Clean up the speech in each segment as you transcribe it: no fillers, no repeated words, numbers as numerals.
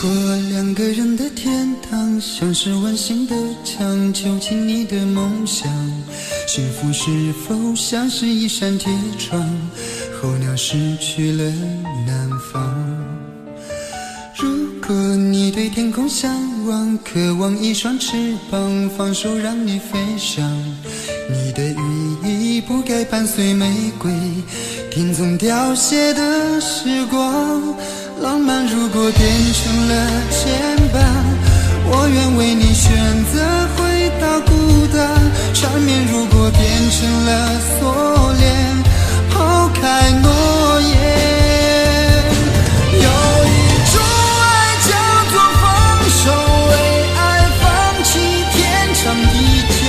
果两个人的天堂像是温馨的墙，囚禁你的梦想，幸福是否像是一扇铁窗，候鸟失去了南方。如果你对天空向往，渴望一双翅膀，放手让你飞翔，你的羽翼不该伴随玫瑰，听从凋谢的时光。浪漫如果变成了牵绊，我愿为你选择回到孤单。缠绵如果变成了锁链，抛开诺言。有一种爱叫做放手，为爱放弃天长地久。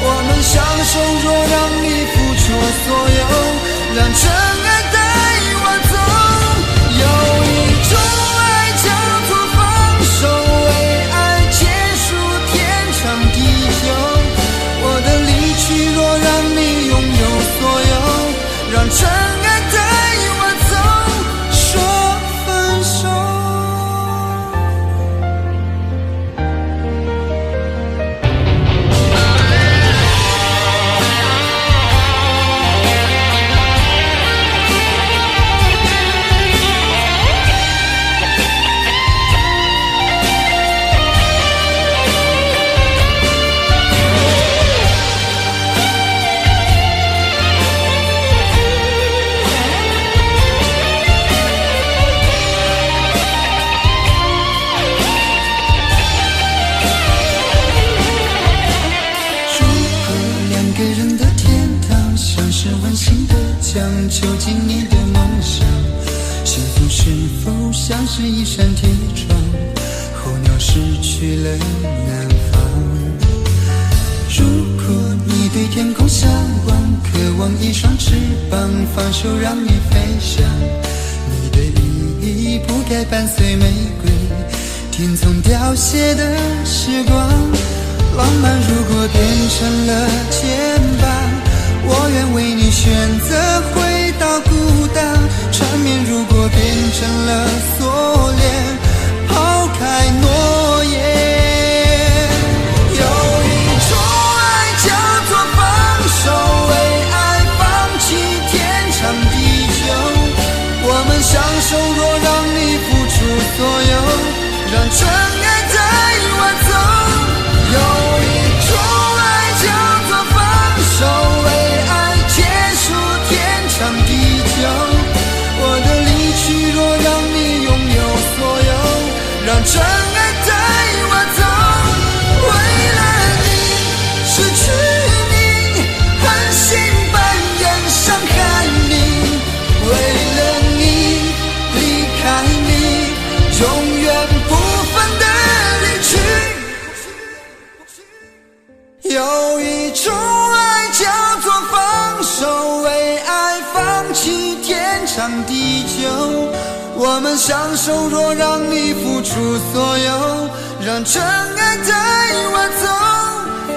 我们相守，若让你付出所有，让真爱带我走。有一种爱叫做放手，为爱结束天长地久。我的离去若让你拥有所有，让真爱带我走，说分手。囚禁你的梦想，幸福是否像是一扇铁窗，候鸟失去了南方。如果你对天空向往，渴望一双翅膀，放手让你飞翔，你的羽翼不该伴随玫瑰，听从凋谢的时光。浪漫如果变成了牵绊，我愿为你选择回到孤单。缠绵如果变成了锁链，抛开诺言。有一种爱叫做放手，为爱放弃天长地久。我们相守，若让你付出所有，让真爱带我走。有一种爱叫做放手，为爱结束天长地久。我的离去若让你拥有所有，让真爱带我走。为了你失去你，狠心扮演伤害你，为了你离开你，永远不分的离去。有一种爱叫做放手，为爱放弃天长地久。我们相守，若让你付出所有，让真爱带我走。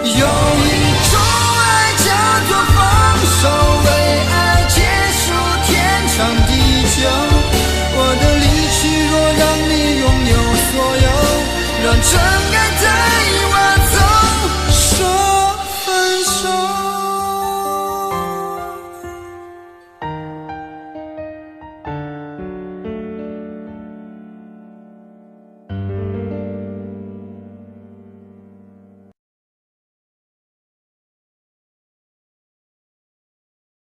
有一种爱叫做放手，为爱结束天长地久。我的离去若让你拥有所有，让真